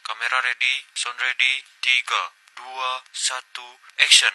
kamera ready, sound ready, 3, 2, 1, action.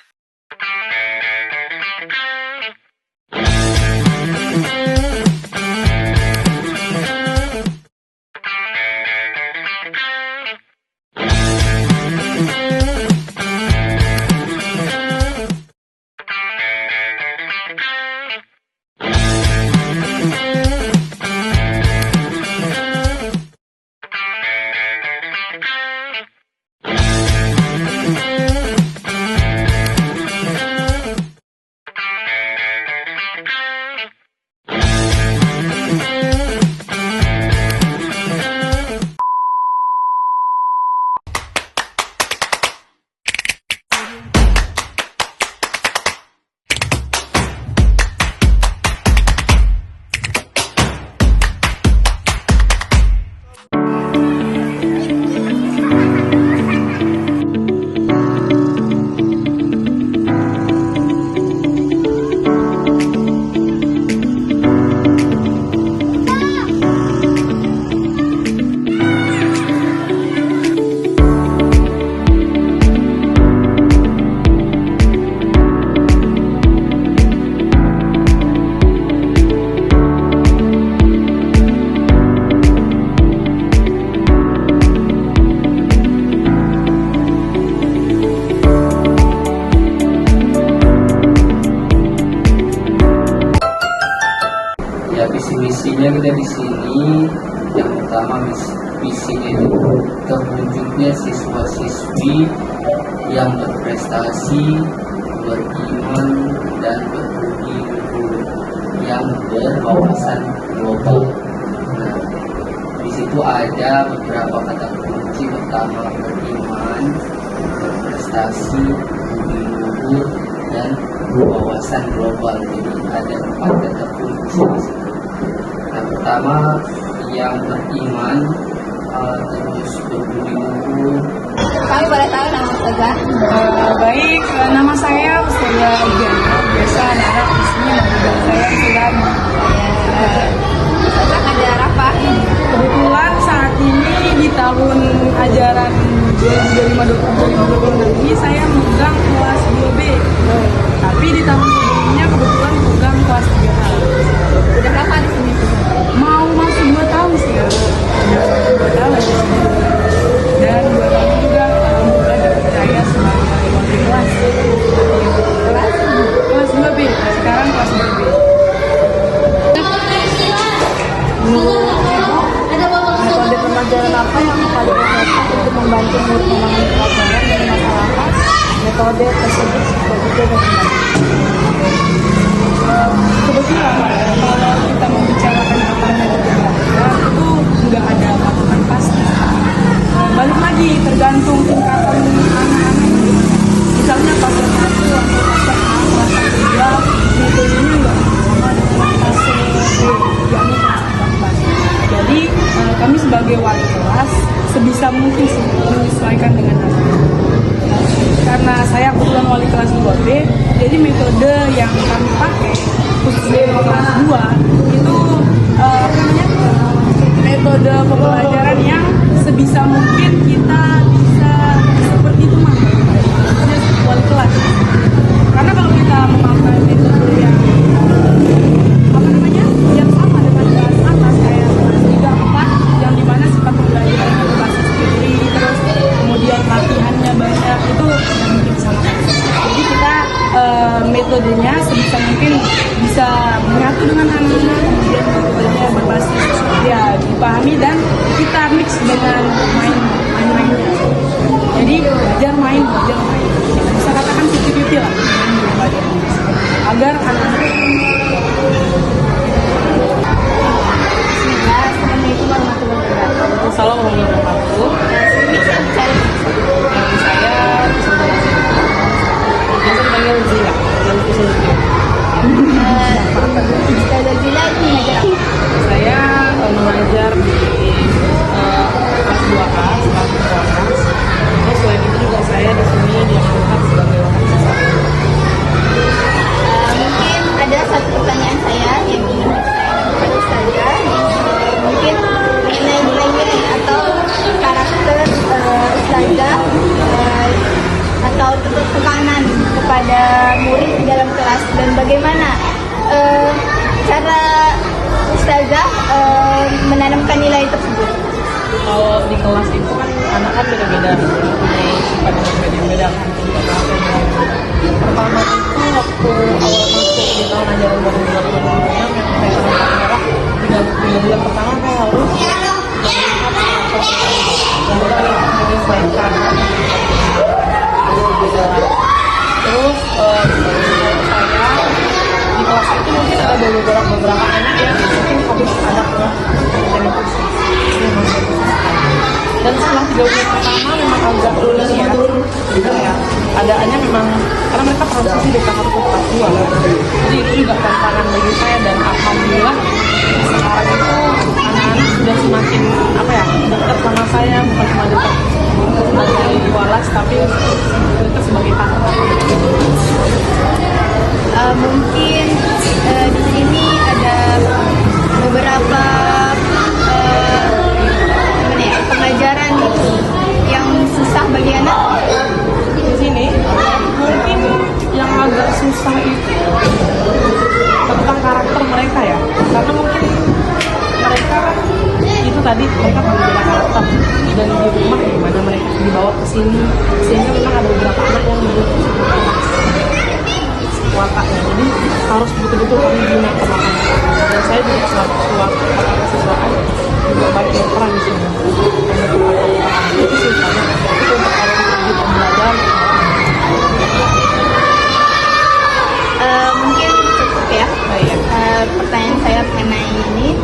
Ya, visi-misinya kita di sini yang pertama visinya itu terwujudnya siswa-siswi yang berprestasi, beriman dan berbudi luhur yang berwawasan global. Nah, di situ ada beberapa kata kunci. Pertama, beriman, berprestasi, budi luhur dan wawasan global. Jadi ada 4 kata kunci di situ. Yang pertama yang beriman, terus berbudi luhur. Kami boleh tahu nama Ustazah? Baik, nama saya Ustazah Diana. Biasa anak-anak di sini manggil saya Ustazah. Ustazah ngajar apa? Kebetulan saat ini di tahun ajaran 2025-2026 ini saya memegang kelas 2B. Tapi di tahun sebelumnya kebetulan memegang kelas 3A. Udah lama di sini? Mau masuk 2 tahun sih ya. 2 tahun di sini. Dan 2 tahun juga alhamdulillah dipercaya sebagai wali kelas. Kelas 2B, sekarang kelas 2B. Metode pembelajaran apa yang paling efektif untuk membantu murid memahami pelajaran dan masyarakat? Metode tersebut seperti itu Kebetulan kalau kita membicarakan tentang metode belajar itu nggak ada patokan pasti. Balik lagi tergantung tingkatan anak-anak. Misalnya fase 1 atau fase A, fase 3, metodenya nggak sama dengan fase B, yakni kelas 14. Jadi kami sebagai wali kelas sebisa mungkin sih menyesuaikan dengan anak. Karena saya kebetulan wali kelas 2B, jadi metode yang kami pakai khususnya di kelas 2 itu metode pembelajaran yang sebisa mungkin kita bisa seperti itu mah wali kelas. Karena kalau kita memakai metode yang yang sama dengan kelas atas kayak kelas 3, 4 yang dimana sifat pembelajarannya berbasis teori, terus kemudian latihannya banyak, itu nggak mungkin sama. Jadi kita metodenya sebisa mungkin bisa menyatu dengan anak-anak, kemudian metodenya berbasis ya dipahami dan kita mix dengan main-mainnya. Jadi belajar main. Bisa katakan 50-50 lah agar anak-anak. Assalamualaikum warahmatullahi wabarakatuh. Assalamualaikum warahmatullahi wabarakatuh. Ini bisa bicara Saya panggil Zila. Ustazah Zila ini ngajar apa? Saya mengajar di kelas 2A sebagai kelas. Terus selain itu juga saya di sini diangkat sebagai wakil siswa. Mungkin ada satu pertanyaan saya yang ingin saya kepada Ustazah. Mungkin nilai-nilai atau atau tekanan kepada murid di dalam kelas, dan bagaimana cara ustazah menanamkan nilai tersebut? Kalau di kelas itu kan anak kan beda-beda, mempunyai sifat yang beda-beda kan. Pertama itu waktu awal masuk di tahun ajaran baru 2026 yang saya sangat merah, tidak bulan pertama saya harus menyesuaikan. Terus saya di kelas itu mungkin ada beberapa anak yang mungkin habis ada dan setelah 3 bulan pertama memang agak lulus ya, adaannya memang karena mereka transisi dari tahap 1 ke tahap 2, jadi itu juga tantangan bagi saya, dan alhamdulillah sekarang itu anak-anak sudah semakin dekat sama saya, bukan cuma dekat sebagai walas tapi dekat sebagai kakak. Mungkin di sini ada beberapa pengajaran gitu yang susah bagi anak. Di sini mungkin yang agak susah itu tentang karakter mereka ya, karena mungkin mereka itu tadi mereka berbeda karakter, dan di rumah gimana mereka dibawa ke sini, sehingga memang ada beberapa anak yang butuh wataknya, jadi harus betul-betul kami bina perlahan, dan saya juga selaku siswaan juga baik berperan di sini. Itu sih karena itu untuk orang yang belajar. Mungkin cukup ya. Pertanyaan saya mengenai ini.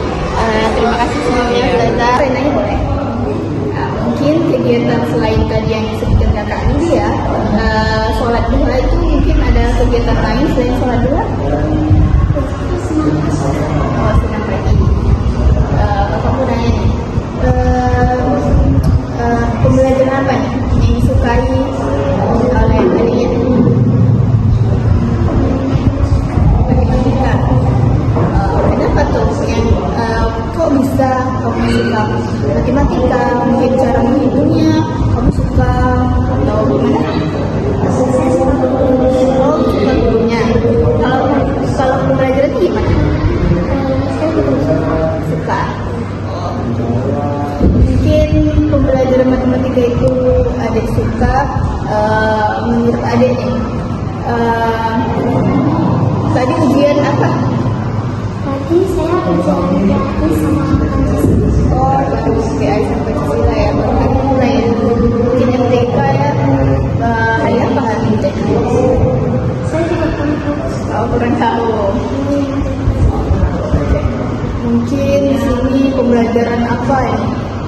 Terima kasih sebelumnya Ustazah. Nanya boleh? Mungkin kegiatan selain tadi yang disebutkan kakak ini ya, sholat duha itu mungkin ada kegiatan lain selain sholat duha? Oh, senang pagi. Kamu nanya nih, pembelajaran apa nih yang disukai oleh kalian? Matematika. Kenapa tuh yang kok bisa kamu suka matematika? Mungkin cara menghitungnya kamu suka atau gimana? Oh, suka gurunya. Kalau pembelajaran gimana? Suka. Mungkin pembelajaran matematika itu adik suka. Menurut adik nih, tadi ujian apa? Tadi saya ujian PAI sama Pancasila. Oh, baru PAI sampai Pancasila ya, baru hari mulai ya. Mungkin MTK ya, hari apa hari MTK? Saya juga kurang tahu. Oh, kurang tahu. Mungkin di sini pembelajaran apa ya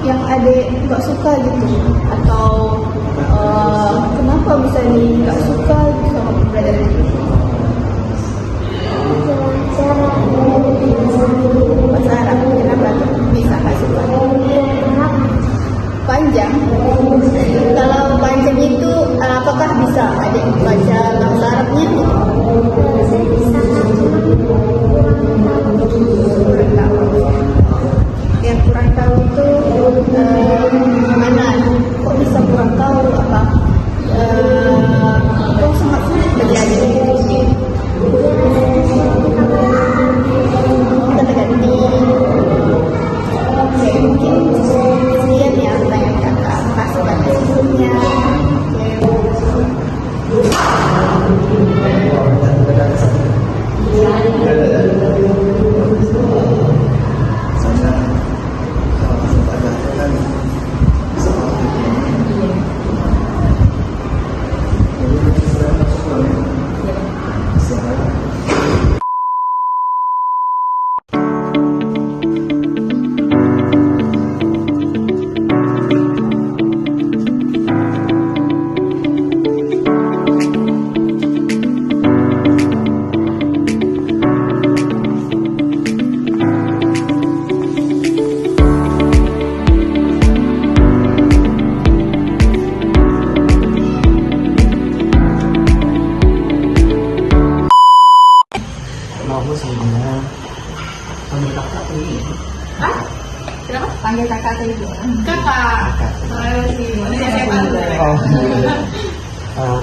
yang adik nggak suka gitu, atau kenapa bisa nggak suka gitu sama pembelajaran itu? Bahasa Arab, kenapa tuh bisa nggak suka? Panjang. Kalau panjang itu apakah bisa adik baca bahasa Arabnya? Saya bisa, Kurang tahu. Yang kurang tahu itu mana? Kok bisa kurang tahu? Apa? Kok sangat sulit bagi adik? Ganti. Oke, mungkin sekian ya pertanyaan kakak. Makasih banyak sebelumnya. Oke.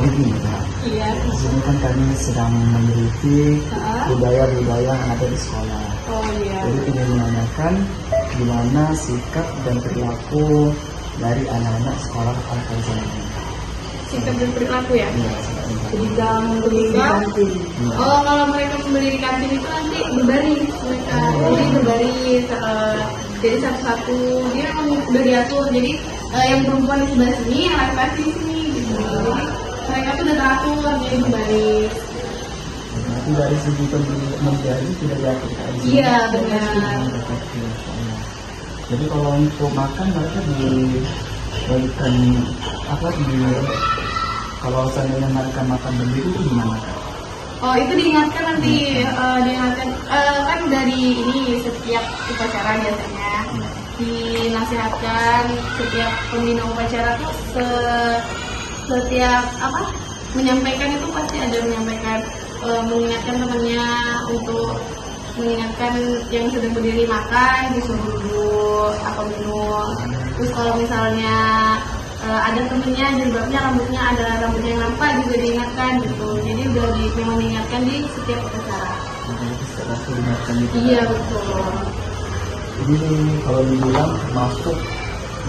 begini ya. Iya. Di sini kan kami sedang meneliti budaya-budaya yang ada di sekolah. Oh iya. Jadi ingin menanyakan gimana sikap dan perilaku dari anak-anak sekolah Al-Fauzan ini. Sikap dan perilaku ya. Iya, sikap dan perilaku. Jika membeli di kantin. Iya. Oh, kalau mereka membeli di kantin itu nanti berbaris mereka. Jadi berbaris. Jadi satu-satu dia memang udah diatur. Jadi yang perempuan di sebelah sini, yang laki-laki di sini gitu. Jadi mereka tuh udah teratur jadi berbaris. Berarti dari segi pembelian tidak diatur di sini. Iya benar. Oke, insyaallah. Jadi kalau untuk makan mereka diberikan apa kalau seandainya mereka makan berdiri itu gimana? Oh itu diingatkan nanti diingatkan kan dari ini setiap upacara biasanya dinasihatkan setiap pembina upacara tuh setiap apa menyampaikan itu pasti ada menyampaikan mengingatkan temannya untuk mengingatkan yang sedang berdiri makan disuruh duduk atau minum. Terus kalau misalnya ada temennya jilbabnya rambutnya yang nampak juga diingatkan gitu. Jadi udah memang diingatkan di setiap upacara. Jadi setiap waktu diingatkan itu. Iya betul. Jadi kalau dibilang masuk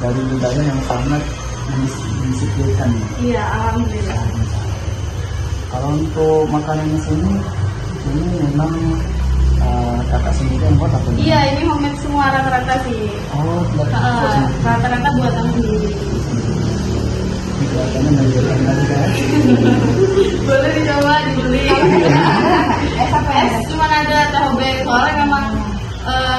dari budaya yang sangat mendisiplinkan. Iya alhamdulillah. Kalau untuk makanannya sini, ini memang kakak sendiri yang buat apa? Iya ini homemade semua rata-rata sih. Oh, Rata-rata buatan sendiri. Ini kelihatannya menjadikan lagi kan? Boleh dicoba dibeli. Es cuma ada tahu bek soalnya memang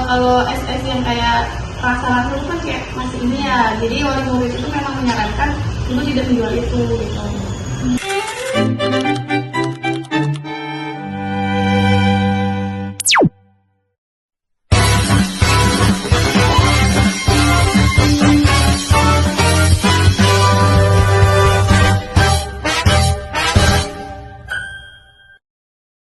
kalau es yang kayak rasa itu kan kayak masih ini ya. Jadi wali murid itu memang menyarankan ibu tidak menjual itu gitu.